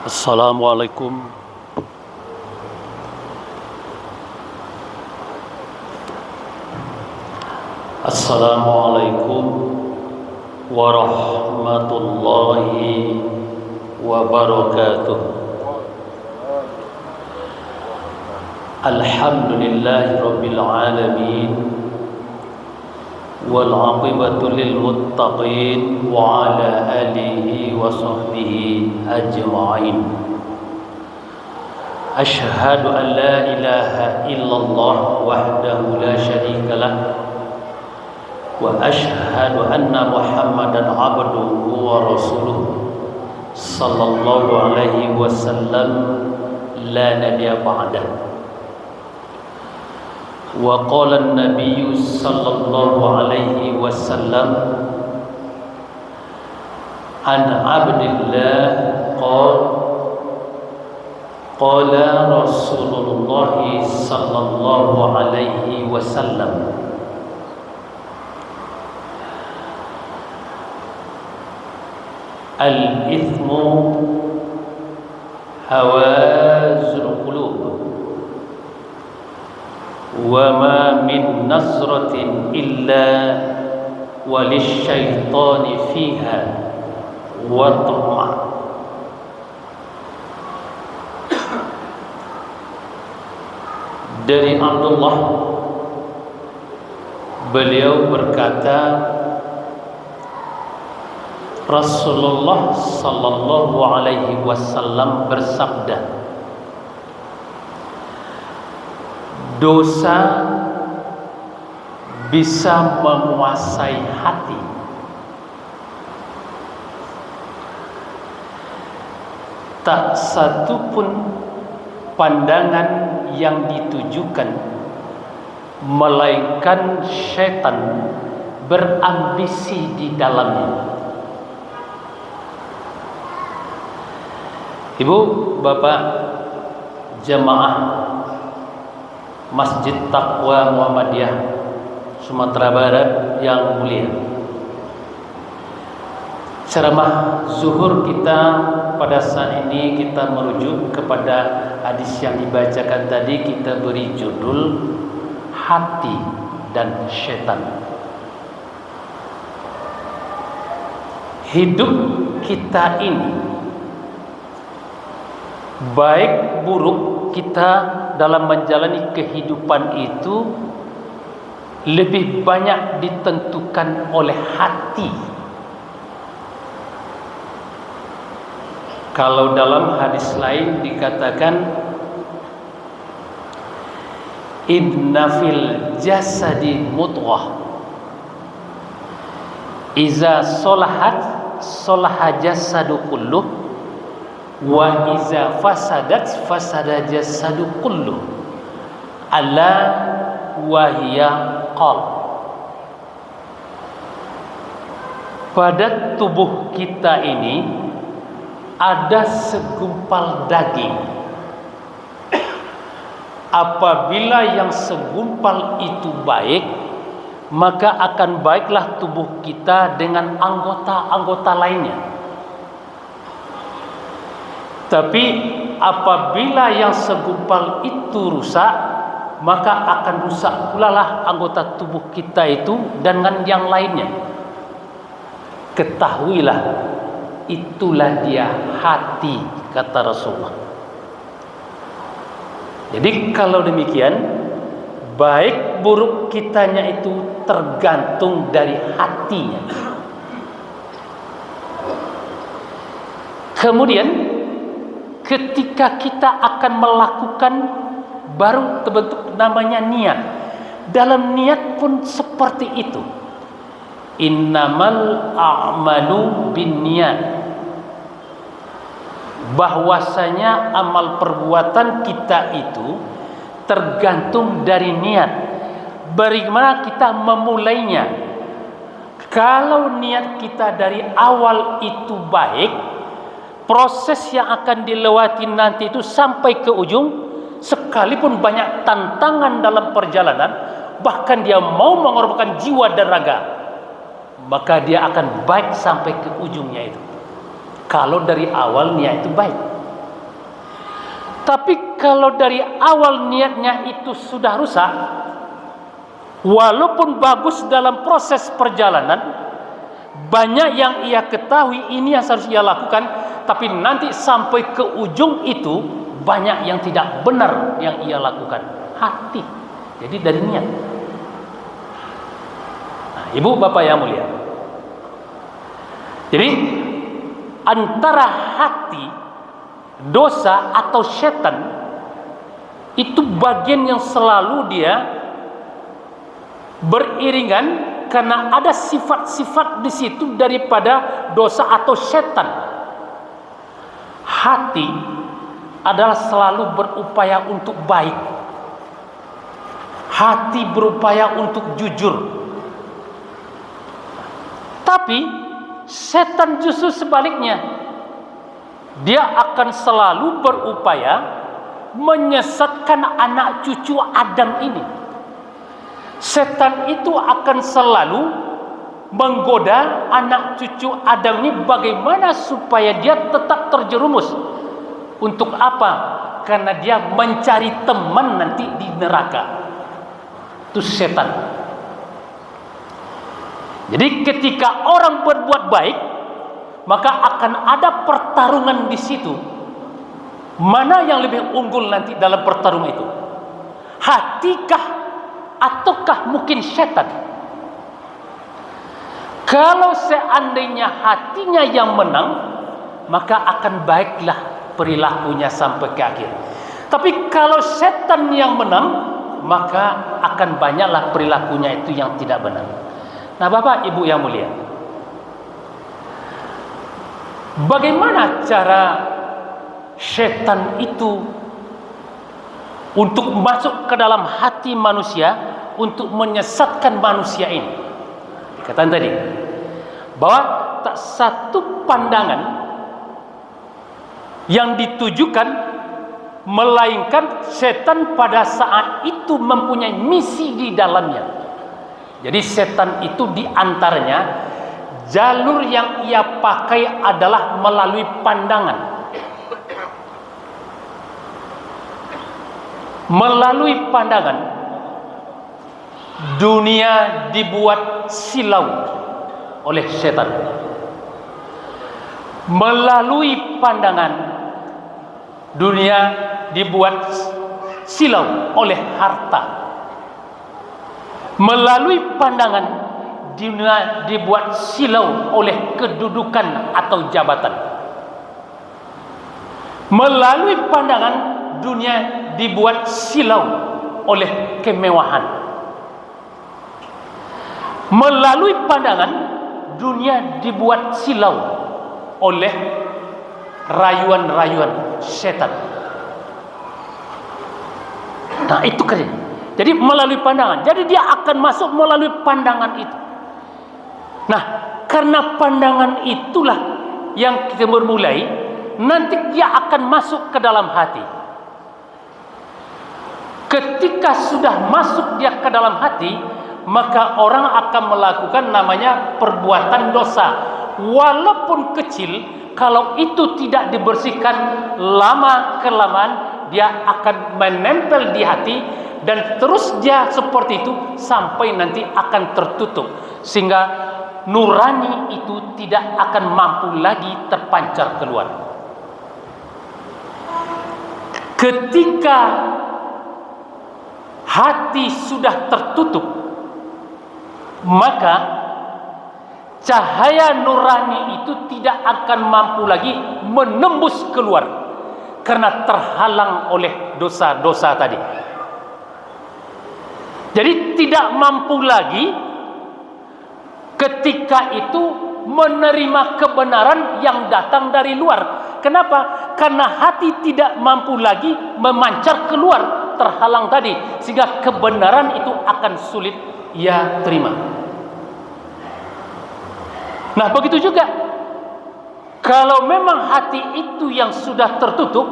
Assalamualaikum Assalamualaikum warahmatullahi wabarakatuh. Alhamdulillahi rabbil alamin wal 'aqibatu lil muttaqin wa ala alihi wa sahbihi ajma'in. Asyhadu an la ilaha illallah wahdahu la syarika lah wa asyhadu anna Muhammadan abduhu wa rasuluh sallallahu alaihi wasallam la nabiyya ba'dah. Wa qala an-nabiy sallallahu alaihi wasallam an abdillah qala Rasulullah sallallahu alaihi wasallam al-ithmu hawazul qulub wa ma min nasratin illa walisyaitani fiha wa tama'. Dari Abdullah, beliau berkata, Rasulullah sallallahu alaihi wasallam bersabda, dosa bisa menguasai hati. Tak satu pun pandangan yang ditujukan melainkan syaitan berambisi di dalamnya. Ibu, bapak, jemaah Masjid Taqwa Muhammadiyah Sumatera Barat yang mulia, ceramah zuhur kita pada saat ini kita merujuk kepada hadis yang dibacakan tadi. Kita beri judul hati dan syaitan. Hidup kita ini, baik buruk kita dalam menjalani kehidupan itu lebih banyak ditentukan oleh hati. Kalau dalam hadis lain dikatakan inna fil jasadi mudghah iza solahat solaha jasadu kulluh wa iza fasadat fasada jasadu kulluh ala wahiya qalb. Pada tubuh kita ini ada segumpal daging. Apabila yang segumpal itu baik, maka akan baiklah tubuh kita dengan anggota-anggota lainnya. Tapi apabila yang segumpal itu rusak, maka akan rusak pula lah anggota tubuh kita itu dengan yang lainnya. Ketahuilah, itulah dia hati, kata Rasulullah. Jadi kalau demikian, baik buruk kitanya itu tergantung dari hatinya. Kemudian ketika kita akan melakukan, baru terbentuk namanya niat. Dalam niat pun seperti itu. Innamal a'malu binniyat. Bahwasanya amal perbuatan kita itu tergantung dari niat. Bagaimana kita memulainya? Kalau niat kita dari awal itu baik, proses yang akan dilewati nanti itu sampai ke ujung, sekalipun banyak tantangan dalam perjalanan, bahkan dia mau mengorbankan jiwa dan raga, maka dia akan baik sampai ke ujungnya itu. Kalau dari awal niat itu baik. Tapi kalau dari awal niatnya itu sudah rusak, walaupun bagus dalam proses perjalanan, banyak yang ia ketahui ini yang harus ia lakukan, tapi nanti sampai ke ujung itu banyak yang tidak benar yang ia lakukan. Hati. Jadi dari niat. Nah, ibu bapak yang mulia. Jadi antara hati, dosa atau setan itu bagian yang selalu dia beriringan, karena ada sifat-sifat di situ daripada dosa atau setan. Hati adalah selalu berupaya untuk baik. Hati berupaya untuk jujur. Tapi setan justru sebaliknya. Dia akan selalu berupaya menyesatkan anak cucu Adam ini. Setan itu akan selalu menggoda anak cucu Adam ini bagaimana supaya dia tetap terjerumus. Untuk apa? Karena dia mencari teman nanti di neraka. Itu setan. Jadi ketika orang berbuat baik, maka akan ada pertarungan di situ. Mana yang lebih unggul nanti dalam pertarungan itu? Hatikah ataukah mungkin setan? Kalau seandainya hatinya yang menang, maka akan baiklah perilakunya sampai ke akhir. Tapi kalau setan yang menang, maka akan banyaklah perilakunya itu yang tidak benar. Nah, Bapak Ibu yang mulia, bagaimana cara setan itu untuk masuk ke dalam hati manusia untuk menyesatkan manusia ini? Kata tadi bahwa tak satu pandangan yang ditujukan, melainkan setan pada saat itu mempunyai misi di dalamnya. Jadi setan itu diantaranya jalur yang ia pakai adalah melalui pandangan. Melalui pandangan, dunia dibuat silau oleh setan. Melalui pandangan, dunia dibuat silau oleh harta. Melalui pandangan, dunia dibuat silau oleh kedudukan atau jabatan. Melalui pandangan, dunia dibuat silau oleh kemewahan. Melalui pandangan, dunia dibuat silau oleh rayuan-rayuan setan. Nah, itu keren. Jadi melalui pandangan. Jadi dia akan masuk melalui pandangan itu. Nah, karena pandangan itulah yang kita bermulai, nanti dia akan masuk ke dalam hati. Ketika sudah masuk dia ke dalam hati, maka orang akan melakukan namanya perbuatan dosa. Walaupun kecil, kalau itu tidak dibersihkan, lama kelamaan dia akan menempel di hati, dan terus dia seperti itu sampai nanti akan tertutup, sehingga nurani itu tidak akan mampu lagi terpancar keluar. Ketika hati sudah tertutup, maka cahaya nurani itu tidak akan mampu lagi menembus keluar, karena terhalang oleh dosa-dosa tadi. Jadi tidak mampu lagi ketika itu menerima kebenaran yang datang dari luar. Kenapa? Karena hati tidak mampu lagi memancar keluar, terhalang tadi, sehingga kebenaran itu akan sulit ia terima. Nah, begitu juga kalau memang hati itu yang sudah tertutup,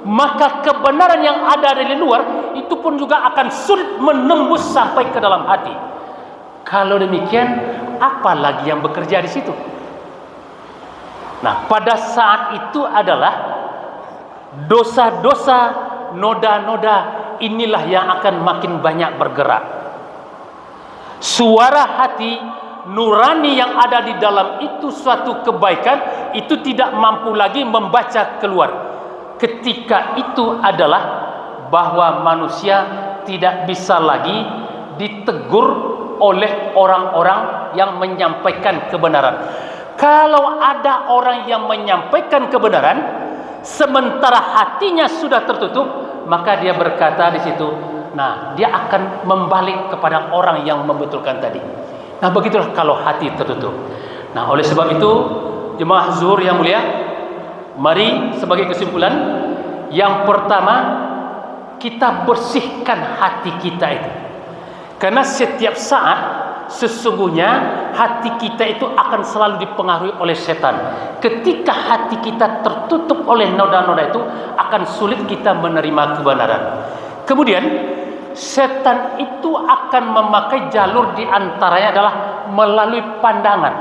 maka kebenaran yang ada dari luar itu pun juga akan sulit menembus sampai ke dalam hati. Kalau demikian, apa lagi yang bekerja di situ? Nah, pada saat itu adalah dosa-dosa, noda-noda inilah yang akan makin banyak bergerak. Suara hati nurani yang ada di dalam itu suatu kebaikan, itu tidak mampu lagi membaca keluar. Ketika itu adalah bahwa manusia tidak bisa lagi ditegur oleh orang-orang yang menyampaikan kebenaran. Kalau ada orang yang menyampaikan kebenaran sementara hatinya sudah tertutup, maka dia berkata di situ, nah, dia akan membalik kepada orang yang membetulkan tadi. Nah, begitulah kalau hati tertutup. Nah, oleh sebab itu, jemaah zuhur yang mulia, mari sebagai kesimpulan, yang pertama, kita bersihkan hati kita itu. Karena setiap saat sesungguhnya hati kita itu akan selalu dipengaruhi oleh setan. Ketika hati kita tertutup oleh noda-noda itu, akan sulit kita menerima kebenaran. Kemudian setan itu akan memakai jalur di antaranya adalah melalui pandangan.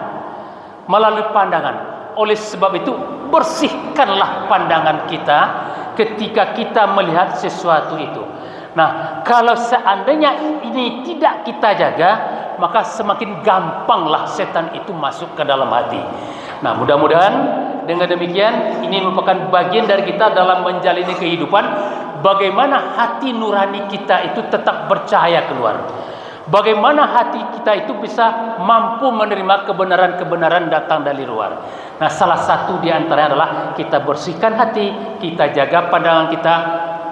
Melalui pandangan. Oleh sebab itu, bersihkanlah pandangan kita ketika kita melihat sesuatu itu. Nah, kalau seandainya ini tidak kita jaga, maka semakin gampanglah setan itu masuk ke dalam hati. Nah, mudah-mudahan dengan demikian ini merupakan bagian dari kita dalam menjalani kehidupan, bagaimana hati nurani kita itu tetap bercahaya keluar. Bagaimana hati kita itu bisa mampu menerima kebenaran-kebenaran datang dari luar. Nah, salah satu di antaranya adalah kita bersihkan hati, kita jaga pandangan kita,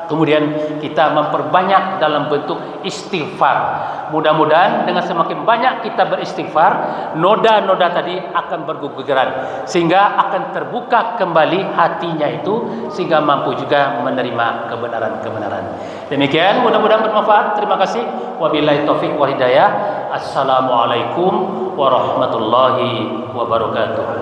kemudian kita memperbanyak dalam bentuk istighfar. Mudah-mudahan dengan semakin banyak kita beristighfar, noda-noda tadi akan berguguran, sehingga akan terbuka kembali hatinya itu, sehingga mampu juga menerima kebenaran-kebenaran. Demikian, mudah-mudahan bermanfaat. Terima kasih. Wabillahi taufik wa hidayah. Assalamualaikum warahmatullahi wabarakatuh.